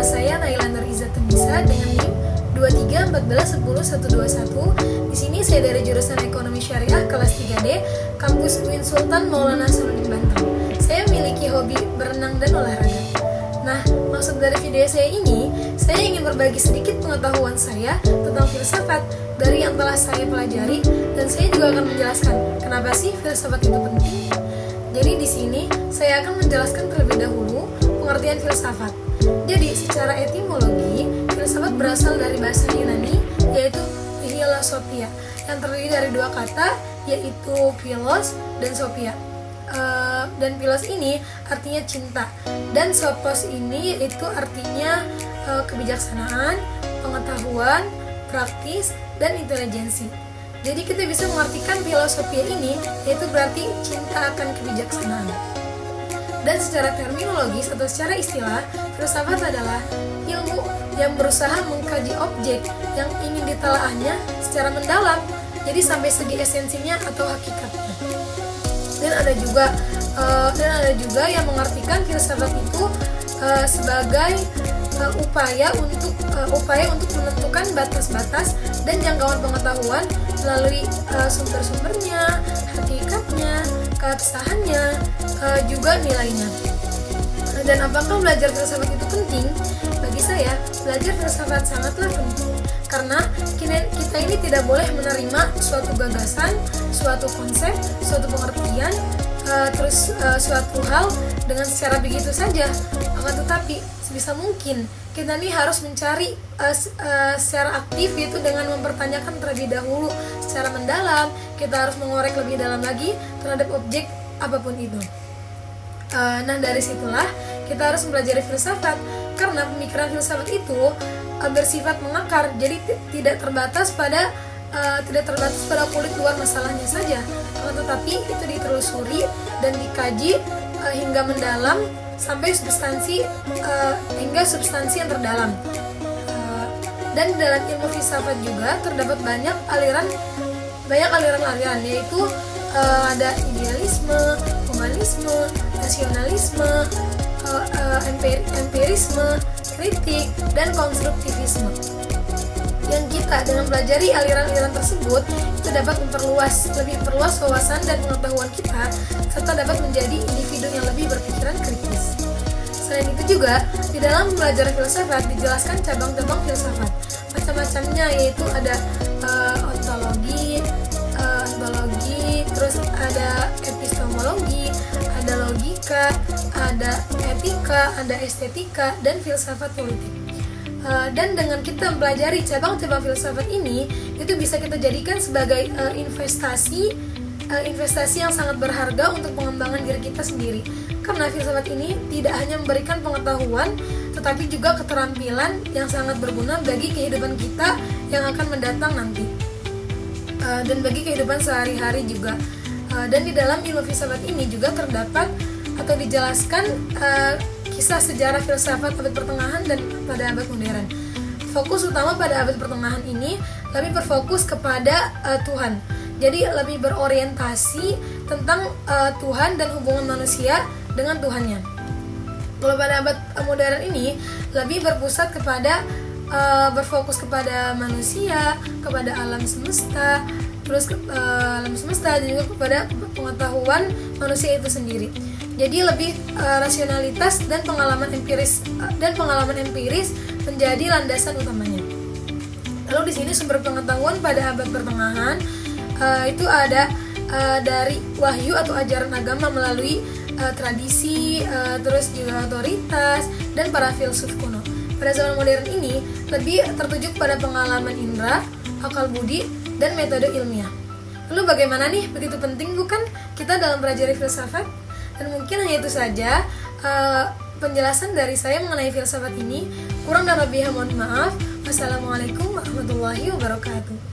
Nama saya Naila Nur Izzatunisa dengan NIM 2314101121. Di sini saya dari jurusan Ekonomi Syariah kelas 3D, kampus UIN Sultan Maulana Hasanuddin Banten. Saya memiliki hobi berenang dan olahraga. Nah, maksud dari video saya ini, saya ingin berbagi sedikit pengetahuan saya tentang filsafat dari yang telah saya pelajari, dan saya juga akan menjelaskan kenapa sih filsafat itu penting. Jadi di sini saya akan menjelaskan terlebih dahulu pengertian filsafat. Jadi secara etimologi, filsafat berasal dari bahasa Yunani, yaitu philosophia, yang terdiri dari dua kata, yaitu philos dan sophia. Dan philos ini artinya cinta, dan sophos ini yaitu artinya kebijaksanaan, pengetahuan, praktis, dan intelijensi. Jadi kita bisa mengartikan filosofia ini yaitu berarti cinta akan kebijaksanaan. Dan secara terminologis atau secara istilah, filsafat adalah ilmu yang berusaha mengkaji objek yang ingin ditelaahnya secara mendalam, jadi sampai segi esensinya atau hakikatnya. Dan ada juga yang mengartikan filsafat itu sebagai upaya untuk menentukan batas-batas dan jangkauan pengetahuan melalui sumber-sumbernya, hakikatnya, keabsahannya, juga nilainya. Dan apakah belajar filsafat itu penting? Bagi saya, belajar filsafat sangatlah penting, karena kita ini tidak boleh menerima suatu gagasan, suatu konsep, suatu pengertian, suatu hal dengan secara begitu saja. Akan tetapi sebisa mungkin kita nih harus mencari secara aktif, yaitu dengan mempertanyakan terlebih dahulu secara mendalam. Kita harus mengorek lebih dalam lagi terhadap objek apapun itu. Nah, dari situlah kita harus mempelajari filsafat, karena pemikiran filsafat itu bersifat mengakar, jadi tidak terbatas pada kulit luar masalahnya saja, tetapi itu ditelusuri dan dikaji hingga mendalam sampai substansi yang terdalam. Dan dalam ilmu filsafat juga terdapat banyak aliran, yaitu ada idealisme, humanisme, nasionalisme, empirisme, kritik, dan konstruktivisme. Yang kita dengan pelajari aliran-aliran tersebut itu dapat lebih perluas wawasan dan pengetahuan kita, serta dapat menjadi individu yang lebih berpikiran kritis. Selain itu juga, di dalam belajar filsafat dijelaskan cabang-cabang filsafat. Macam-macamnya, yaitu ada ontologi, terus ada epistemologi, ada logika, ada etika, ada estetika, dan filsafat politik. Dan dengan kita mempelajari cabang-cabang filsafat ini, itu bisa kita jadikan sebagai investasi yang sangat berharga untuk pengembangan diri kita sendiri. Karena filsafat ini tidak hanya memberikan pengetahuan, tetapi juga keterampilan yang sangat berguna bagi kehidupan kita yang akan mendatang nanti, dan bagi kehidupan sehari-hari juga. Dan di dalam ilmu filsafat ini juga terdapat atau dijelaskan kisah sejarah filsafat abad pertengahan dan pada abad modern. Fokus utama pada abad pertengahan ini lebih berfokus kepada Tuhan. Jadi lebih berorientasi tentang Tuhan dan hubungan manusia dengan Tuhannya. Kalau pada abad modern ini lebih berpusat kepada berfokus kepada manusia, kepada alam semesta, alam semesta, dan juga kepada pengetahuan manusia itu sendiri. Jadi lebih rasionalitas dan pengalaman empiris menjadi landasan utamanya. Lalu di sini sumber pengetahuan pada abad pertengahan itu ada dari wahyu atau ajaran agama melalui tradisi, terus juga otoritas dan para filsuf kuno. Pada zaman modern ini lebih tertuju pada pengalaman indera, akal budi, dan metode ilmiah. Lalu bagaimana nih? Begitu penting bukan kita dalam belajar filsafat? Dan mungkin hanya itu saja penjelasan dari saya mengenai filsafat ini. Kurang dan lebihnya mohon maaf. Wassalamualaikum warahmatullahi wabarakatuh.